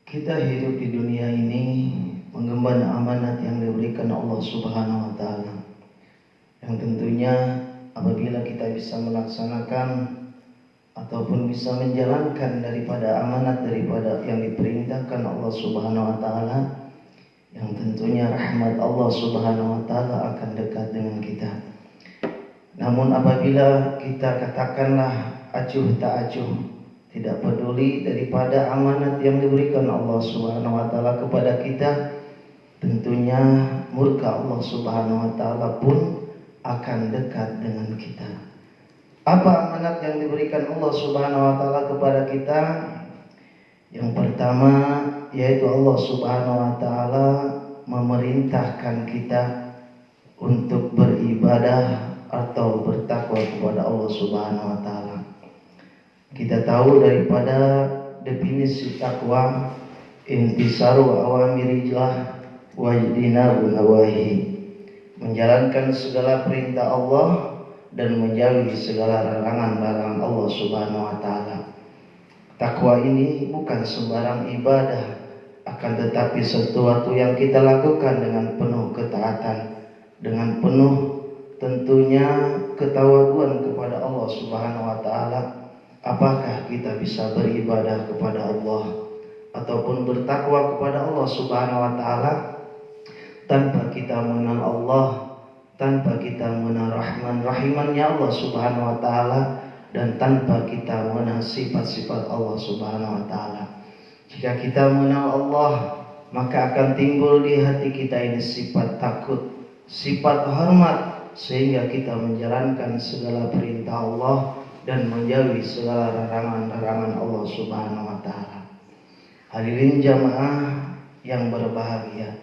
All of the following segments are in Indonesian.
Kita hidup di dunia ini mengemban amanat yang diberikan Allah Subhanahu wa taala. Yang tentunya apabila kita bisa melaksanakan ataupun bisa menjalankan daripada amanat daripada yang diperintahkan Allah Subhanahu wa taala, yang tentunya rahmat Allah Subhanahu wa taala akan dekat dengan kita. Namun apabila kita katakanlah acuh tak acuh, tidak peduli daripada amanat yang diberikan Allah Subhanahu wa taala kepada kita, tentunya murka Allah Subhanahu wa taala pun akan dekat dengan kita. Apa amanat yang diberikan Allah Subhanahu wa taala kepada kita? Yang pertama yaitu Allah Subhanahu wa taala memerintahkan kita untuk beribadah atau bertakwa kepada Allah Subhanahu wa taala. Kita tahu daripada definisi takwa, intisaru awamirillah wa ijtinabu nawahi, menjalankan segala perintah Allah dan menjauhi segala larangan-larangan Allah Subhanahu wa taala. Takwa ini bukan sembarang ibadah, akan tetapi sesuatu yang kita lakukan dengan penuh ketaatan, dengan penuh tentunya ketawaduan kepada Allah Subhanahu wa taala. Apakah kita bisa beribadah kepada Allah ataupun bertakwa kepada Allah Subhanahu wa taala tanpa kita mengenal Allah, tanpa kita mengenal Rahman Rahimannya Allah Subhanahu wa taala, dan tanpa kita mengenal sifat-sifat Allah Subhanahu wa taala. Jika kita mengenal Allah, maka akan timbul di hati kita ini sifat takut, sifat hormat, sehingga kita menjalankan segala perintah Allah dan menjauhi segala larangan-larangan Allah Subhanahu wa taala. Hadirin jamaah yang berbahagia,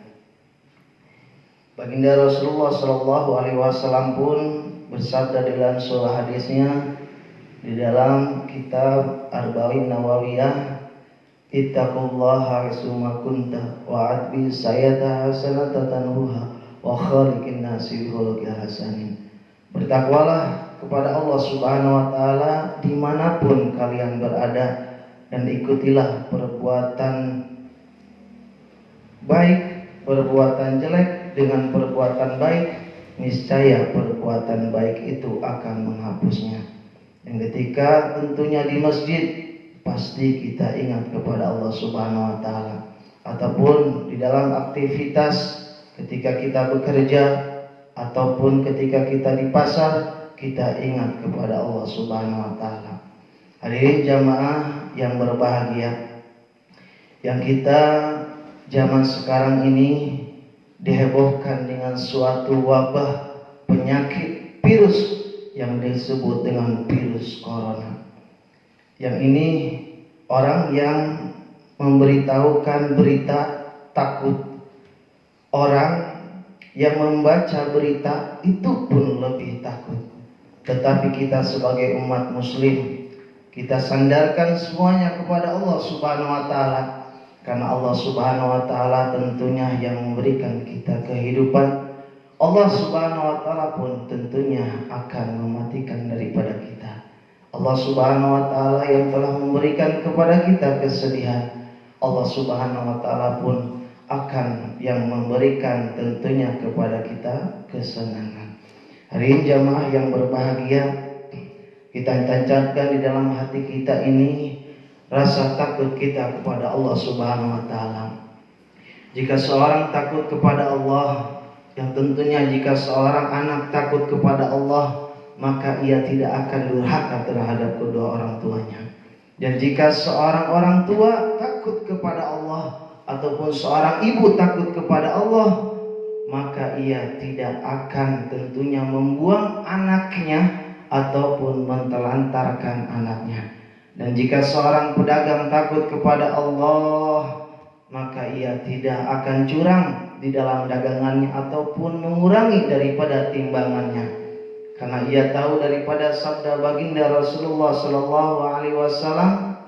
Baginda Rasulullah sallallahu alaihi wasallam pun bersabda dalam surah hadisnya di dalam kitab Arba'in Nawawiyah, ittaqullaha haitsuma kunta wa atbi sayyata hasanatan tanhuha wa khaliqin nasi bi khuluqin hasanin. Bertakwalah kepada Allah Subhanahu wa taala dimanapun kalian berada, dan ikutilah perbuatan baik, perbuatan jelek dengan perbuatan baik, niscaya perbuatan baik itu akan menghapusnya. Dan ketika tentunya di masjid, pasti kita ingat kepada Allah Subhanahu wa taala, ataupun di dalam aktivitas ketika kita bekerja ataupun ketika kita di pasar, kita ingat kepada Allah Subhanahu wa taala. Hadirin jamaah yang berbahagia, yang kita zaman sekarang ini dihebohkan dengan suatu wabah penyakit virus yang disebut dengan virus corona. Yang ini orang yang memberitahukan berita takut, orang yang membaca berita itu pun lebih takut. Tetapi kita sebagai umat muslim, kita sandarkan semuanya kepada Allah Subhanahu wa taala, karena Allah Subhanahu wa taala tentunya yang memberikan kita kehidupan. Allah Subhanahu wa taala pun tentunya akan mematikan daripada kita. Allah Subhanahu wa taala yang telah memberikan kepada kita kesedihan, Allah Subhanahu wa taala pun akan yang memberikan tentunya kepada kita kesenangan. Hari jamaah yang berbahagia, kita tancapkan di dalam hati kita ini rasa takut kita kepada Allah Subhanahu wa taala. Jika seorang takut kepada Allah, yang tentunya jika seorang anak takut kepada Allah, maka ia tidak akan durhaka terhadap kedua orang tuanya. Dan jika seorang orang tua takut kepada Allah, ataupun seorang ibu takut kepada Allah, maka ia tidak akan tentunya membuang anaknya ataupun mentelantarkan anaknya. Dan jika seorang pedagang takut kepada Allah, maka ia tidak akan curang di dalam dagangannya ataupun mengurangi daripada timbangannya, karena ia tahu daripada sabda baginda Rasulullah sallallahu alaihi wasallam,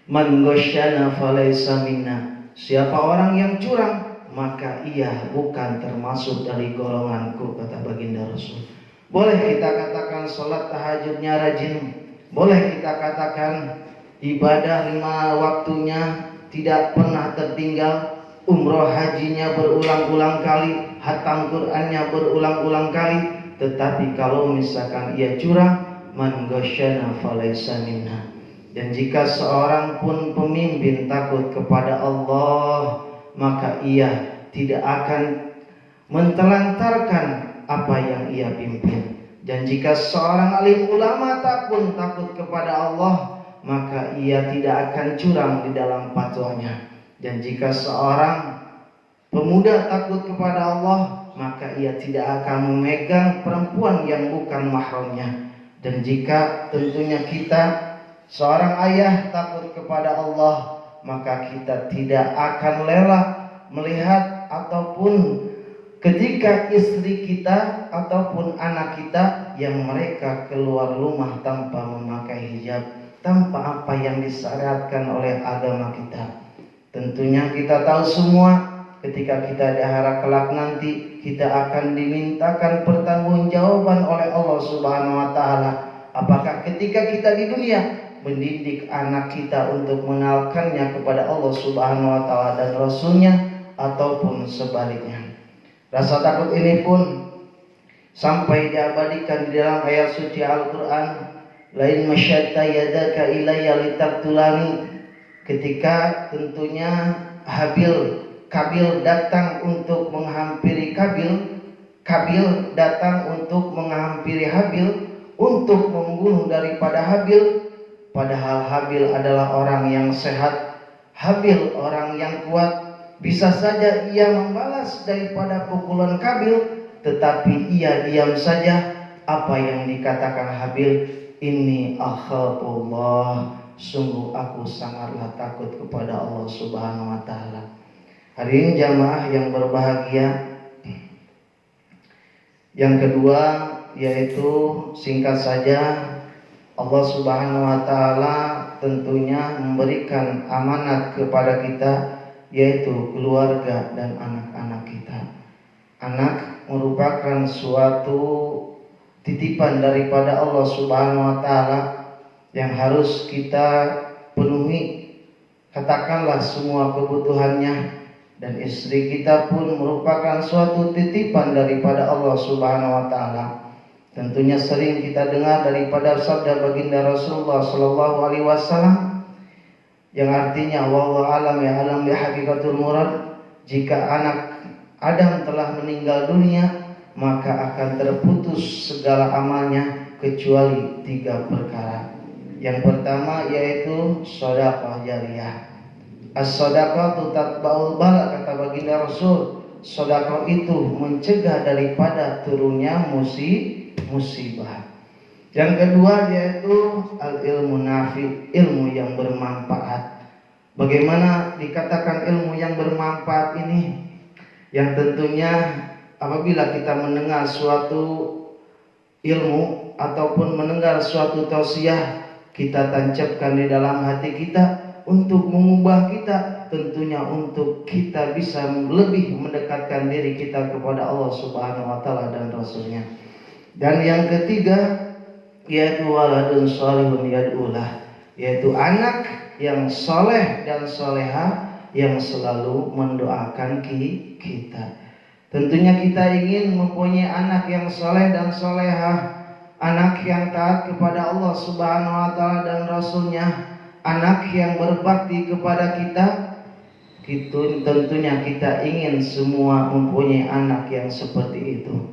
man ghasyana falaysa minna, siapa orang yang curang maka ia bukan termasuk dari golonganku, kata baginda Rasul. Boleh kita katakan sholat tahajudnya rajin, boleh kita katakan ibadah 5 waktunya tidak pernah tertinggal, umroh hajinya berulang-ulang kali, hatam Qur'annya berulang-ulang kali, tetapi kalau misalkan ia curang, man ghasyana falaysa minna. Dan jika seorang pun pemimpin takut kepada Allah, maka ia tidak akan mentelantarkan apa yang ia pimpin. Dan jika seorang alim ulama pun takut kepada Allah, maka ia tidak akan curang di dalam fatwanya. Dan jika seorang pemuda takut kepada Allah, maka ia tidak akan memegang perempuan yang bukan mahramnya. Dan jika tentunya kita seorang ayah takut kepada Allah, maka kita tidak akan rela melihat ataupun ketika istri kita ataupun anak kita yang mereka keluar rumah tanpa memakai hijab, tanpa apa yang disyariatkan oleh agama kita. Tentunya kita tahu semua, ketika kita di akhirat kelak nanti, kita akan dimintakan pertanggungjawaban oleh Allah Subhanahu wa taala. Apakah ketika kita di dunia mendidik anak kita untuk mengenalkannya kepada Allah Subhanahu wa taala dan Rasulnya, ataupun sebaliknya. Rasa takut ini pun sampai diabadikan di dalam ayat suci Al-Quran, lain masyatta yadaka ilayya litaktulani. Ketika tentunya Kabil datang untuk menghampiri Kabil datang untuk menghampiri Habil untuk membunuh daripada Habil, padahal Habil adalah orang yang sehat, Habil orang yang kuat. Bisa saja ia membalas daripada pukulan Kabil, tetapi ia diam saja. Apa yang dikatakan Habil, inni akhafullah, sungguh aku sangatlah takut kepada Allah Subhanahu wa taala. Hari ini jamaah yang berbahagia, yang kedua yaitu singkat saja, Allah Subhanahu wa taala tentunya memberikan amanat kepada kita, yaitu keluarga dan anak-anak kita. Anak merupakan suatu titipan daripada Allah Subhanahu wa taala yang harus kita penuhi, katakanlah semua kebutuhannya. Dan istri kita pun merupakan suatu titipan daripada Allah Subhanahu wa taala. Tentunya sering kita dengar daripada sabda baginda Rasulullah sallallahu alaihi wasallam yang artinya wallahu alam ya alam bi haqiqatul murad, jika anak Adam telah meninggal dunia, maka akan terputus segala amalnya kecuali 3 perkara. Yang pertama yaitu sedekah jariyah. As-sadaqatu tatba'ul bala, kata baginda Rasul. Sedekah itu mencegah daripada turunnya musibah. Yang kedua yaitu al-ilmu nafi, ilmu yang bermanfaat. Bagaimana dikatakan ilmu yang bermanfaat ini? Yang tentunya apabila kita mendengar suatu ilmu ataupun mendengar suatu tausiah, kita tancapkan di dalam hati kita untuk mengubah kita, tentunya untuk kita bisa lebih mendekatkan diri kita kepada Allah Subhanahu wa taala dan Rasulnya. Dan yang ketiga yaitu waladun shalihun yad'ulah, yaitu anak yang soleh dan soleha yang selalu mendoakan kita. Tentunya kita ingin mempunyai anak yang soleh dan soleha, anak yang taat kepada Allah Subhanahu wa taala dan Rasulnya, anak yang berbakti kepada kita. Tentunya kita ingin semua mempunyai anak yang seperti itu.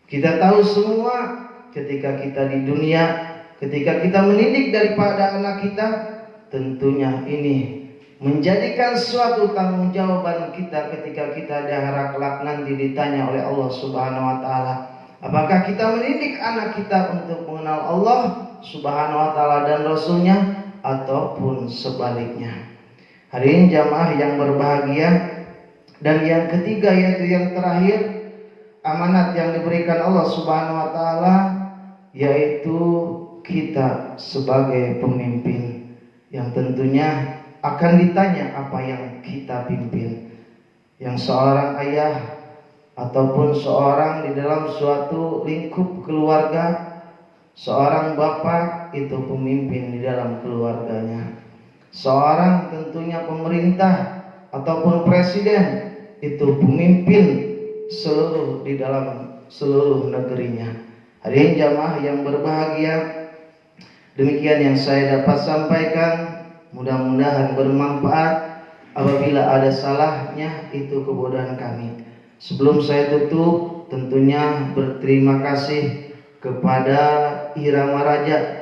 Kita tahu semua ketika kita di dunia, ketika kita mendidik daripada anak kita, tentunya ini menjadikan suatu tanggung jawaban kita ketika kita di akhirat kelak nanti ditanya oleh Allah Subhanahu wa taala, apakah kita mendidik anak kita untuk mengenal Allah Subhanahu wa taala dan Rasulnya, ataupun sebaliknya. Hari ini jamaah yang berbahagia, dan yang ketiga yaitu yang terakhir, amanat yang diberikan Allah Subhanahu wa taala, yaitu kita sebagai pemimpin yang tentunya akan ditanya apa yang kita pimpin. Yang seorang ayah ataupun seorang di dalam suatu lingkup keluarga, seorang bapak itu pemimpin di dalam keluarganya. Seorang tentunya pemerintah ataupun presiden itu pemimpin seluruh di dalam seluruh negerinya. Hadirin jamaah yang berbahagia, demikian yang saya dapat sampaikan. Mudah-mudahan bermanfaat. Apabila ada salahnya itu kebodohan kami. Sebelum saya tutup, tentunya berterima kasih kepada Irama Raja